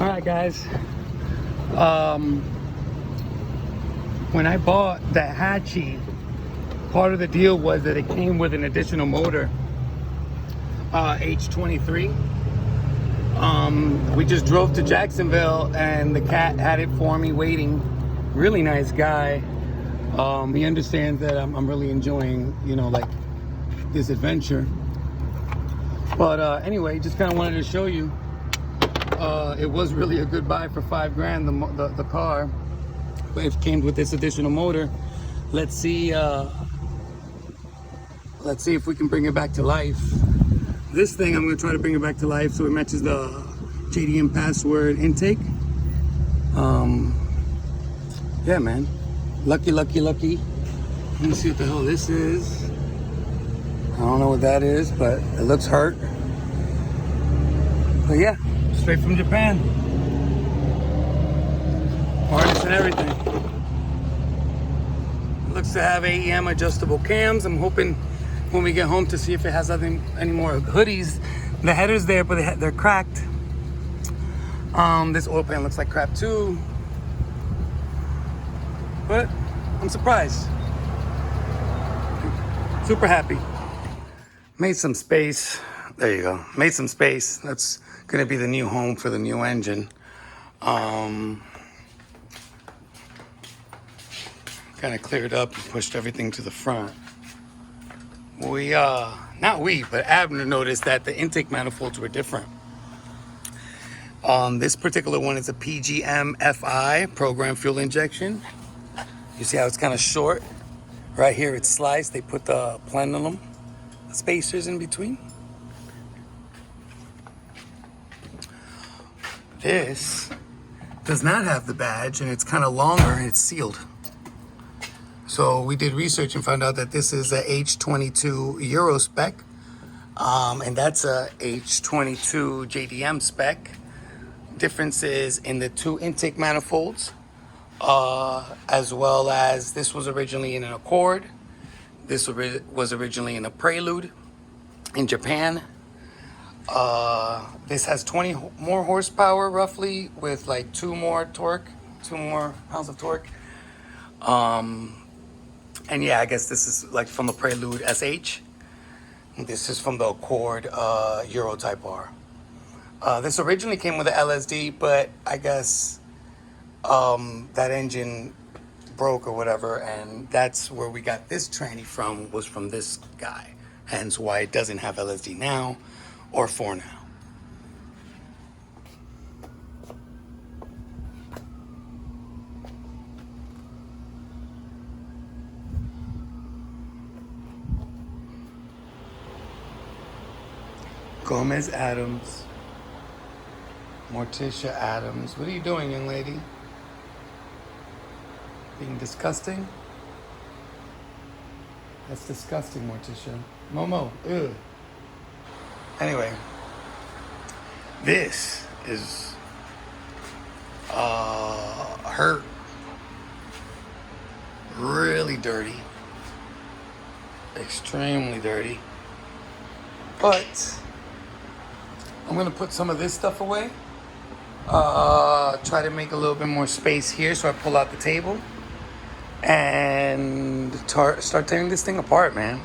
All right, guys. When I bought that Hachi, part of the deal was that it came with an additional motor, H23. We just drove to Jacksonville and the cat had it for me waiting. Really nice guy. He understands that I'm really enjoying, like this adventure. But anyway, just kind of wanted to show you. It was really a good buy for $5,000, the car. But it came with this additional motor. Let's see if we can bring it back to life. This thing, I'm gonna try to bring it back to life so it matches the JDM password intake. Yeah, man. Lucky. Let me see what the hell this is. I don't know what that is, but it looks hurt. But yeah, straight from Japan. Harness and everything. It looks to have AEM adjustable cams. I'm hoping when we get home to see if it has any more hoodies. The header's there, but they're cracked. This oil pan looks like crap too. But I'm surprised. Super happy. Made some space. There you go. Made some space. That's gonna be the new home for the new engine. Kind of cleared up and pushed everything to the front. But Abner noticed that the intake manifolds were different. This particular one is a PGM FI, program fuel injection. You see how it's kind of short? Right here it's sliced. They put the plenum spacers in between. This does not have the badge and it's kind of longer and it's sealed. So we did research and found out that this is a H22 Euro spec, and that's a H22 JDM spec. Differences in the two intake manifolds, as well as this was originally in an Accord. This was originally in a Prelude in Japan. This has 20 more horsepower roughly with like 2 more pounds of torque. And yeah, I guess this is like from the Prelude SH. This is from the Accord Euro Type R. This originally came with the LSD, but I guess that engine broke or whatever, and that's where we got this tranny from, was from this guy. Hence why it doesn't have LSD now or for now. Gomez Adams, Morticia Adams. What are you doing, young lady? Being disgusting? That's disgusting, Morticia. Momo, ew. Anyway, this is hurt. Really dirty. Extremely dirty. But I'm gonna put some of this stuff away. Try to make a little bit more space here, so I pull out the table and start tearing this thing apart, man.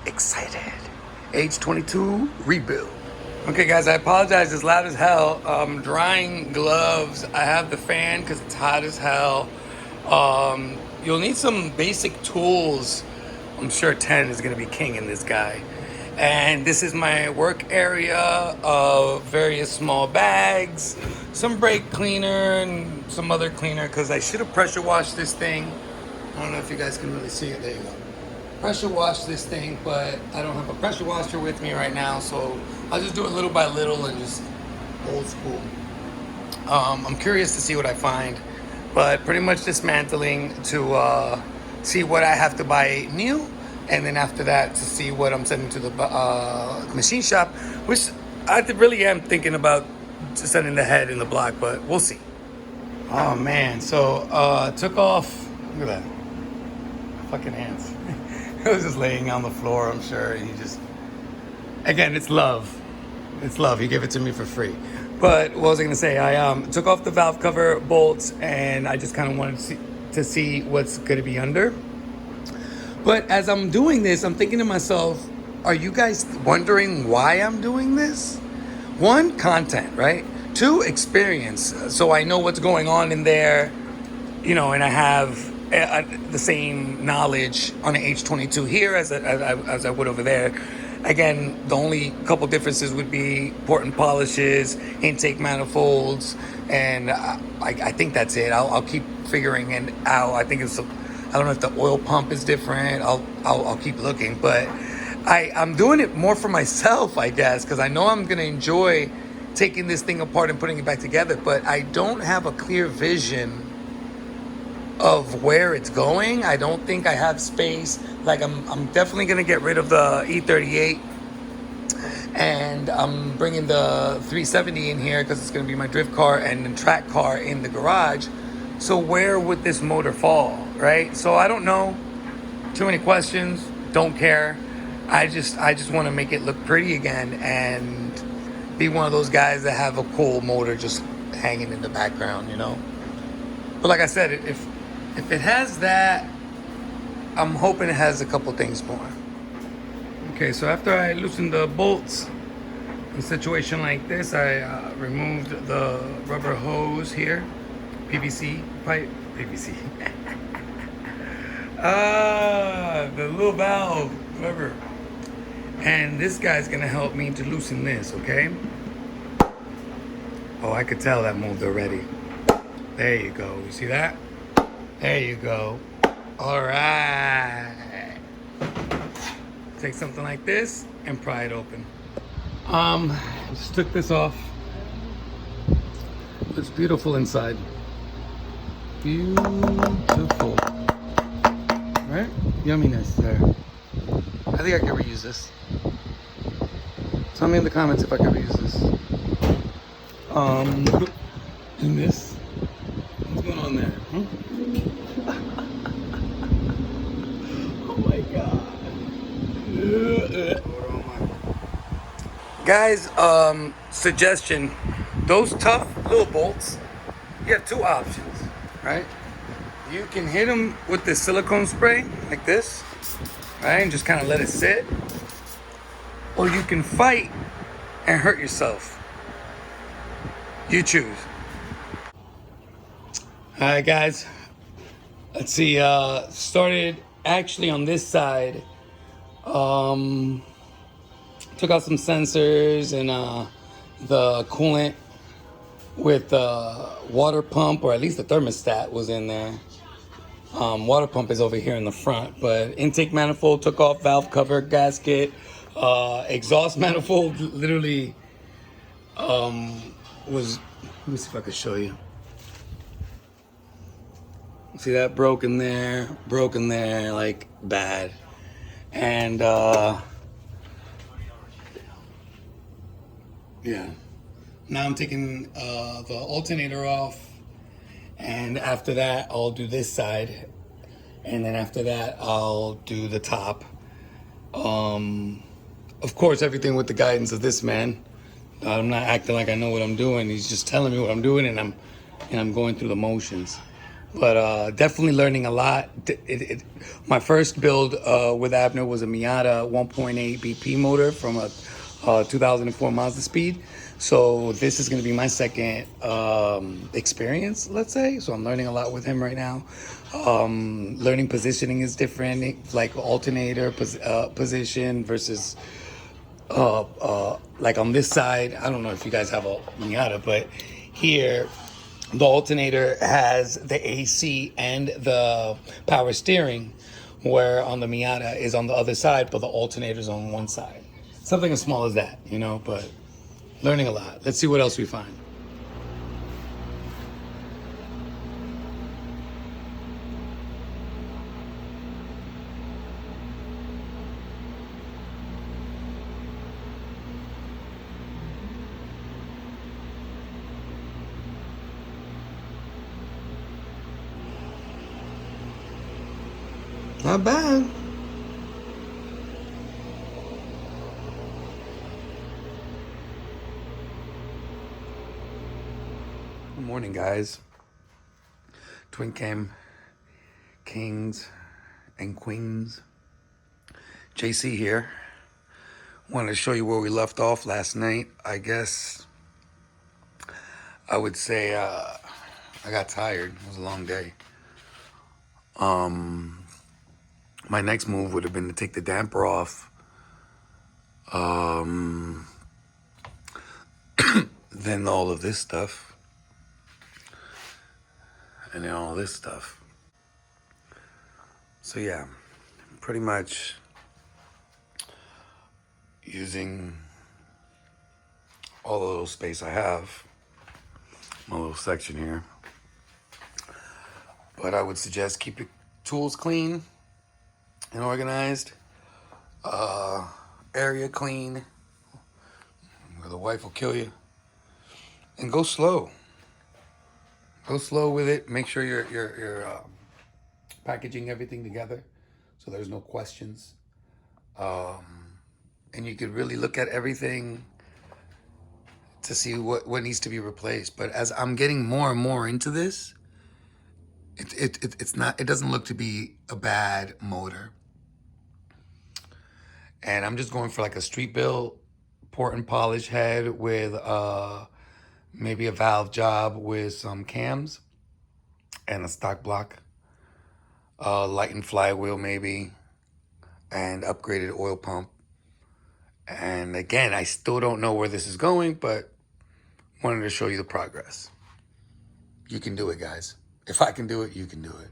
Excited. H22 rebuild. Okay, guys, I apologize. It's loud as hell. I'm drying gloves. I have the fan because it's hot as hell. You'll need some basic tools. I'm sure 10 is gonna be king in this guy. And this is my work area of various small bags, some brake cleaner and some other cleaner, because I should have pressure washed this thing. I don't know if you guys can really see it. There you go. Pressure wash this thing, but I don't have a pressure washer with me right now, so I'll just do it little by little and just old school. I'm curious to see what I find, but pretty much dismantling to see what I have to buy new. And then after that, to see what I'm sending to the machine shop, which I really am thinking about sending the head in the block, but we'll see. Oh man, so took off. Look at that, fucking hands. It was just laying on the floor, I'm sure. And he just, again, it's love. It's love. He gave it to me for free. But what was I gonna say? I took off the valve cover bolts, and I just kind of wanted to see what's gonna be under. But as I'm doing this, I'm thinking to myself, are you guys wondering why I'm doing this? One, content, right? Two, experience. So I know what's going on in there, and I have the same knowledge on an H22 here as I would over there. Again, the only couple differences would be port and polishes, intake manifolds, and I think that's it. I'll keep figuring it out. I think I don't know if the oil pump is different. I'll keep looking, but I'm doing it more for myself, I guess, because I know I'm gonna enjoy taking this thing apart and putting it back together. But I don't have a clear vision of where it's going. I don't think I have space. Like I'm definitely gonna get rid of the E38, and I'm bringing the 370 in here because it's gonna be my drift car and the track car in the garage. So where would this motor fall, right? So I don't know. Too many questions. Don't care. I just want to make it look pretty again and be one of those guys that have a cool motor just hanging in the background, But like I said, if it has that, I'm hoping it has a couple things more. Okay, so after I loosened the bolts, in a situation like this, I removed the rubber hose here, PVC pipe, PVC. The little valve, whatever. And this guy's gonna help me to loosen this, okay? Oh, I could tell that moved already. There you go. You see that? There you go. All right. Take something like this and pry it open. Just took this off. It's beautiful inside. Beautiful. Right? Yumminess there. I think I can reuse this. Tell me in the comments if I can reuse this. And this. What's going on there? Huh? Oh my god. Guys, suggestion. Those tough little bolts, you have two options, right? You can hit them with this silicone spray, like this, right? And just kind of let it sit. Or you can fight and hurt yourself. You choose. All right, guys. Let's see. Started actually on this side. Took out some sensors and the coolant with the water pump, or at least the thermostat was in there. Water pump is over here in the front, but intake manifold took off, valve cover, gasket, exhaust manifold literally was, let me see if I can show you. See that? Broken there, like bad. And yeah, now I'm taking the alternator off, and after that I'll do this side, and then after that I'll do the top. Of course, everything with the guidance of this man. I'm not acting like I know what I'm doing. He's just telling me what I'm doing, and I'm going through the motions. But definitely learning a lot. My first build with Abner was a Miata 1.8 BP motor from a 2004 Mazda Speed. So this is going to be my second experience, let's say. So I'm learning a lot with him right now. Learning positioning is different, like alternator position versus like on this side. I don't know if you guys have a Miata, but here the alternator has the AC and the power steering, where on the Miata is on the other side, but the alternator's on one side. Something as small as that, but learning a lot. Let's see what else we find. Not bad. Good morning, guys. Twin Cam Kings and Queens. JC here. Wanted to show you where we left off last night. I guess I would say I got tired. It was a long day. My next move would have been to take the damper off. Then all of this stuff. And then all this stuff. So yeah, pretty much using all the little space I have, my little section here. But I would suggest keep your tools clean and organized, area clean, or the wife will kill you. And go slow. Go slow with it. Make sure you're packaging everything together, so there's no questions. And you could really look at everything to see what needs to be replaced. But as I'm getting more and more into this, it doesn't look to be a bad motor. And I'm just going for like a street built port and polish head with maybe a valve job with some cams and a stock block, light and flywheel maybe, and upgraded oil pump. And again, I still don't know where this is going, but wanted to show you the progress. You can do it, guys. If I can do it, you can do it.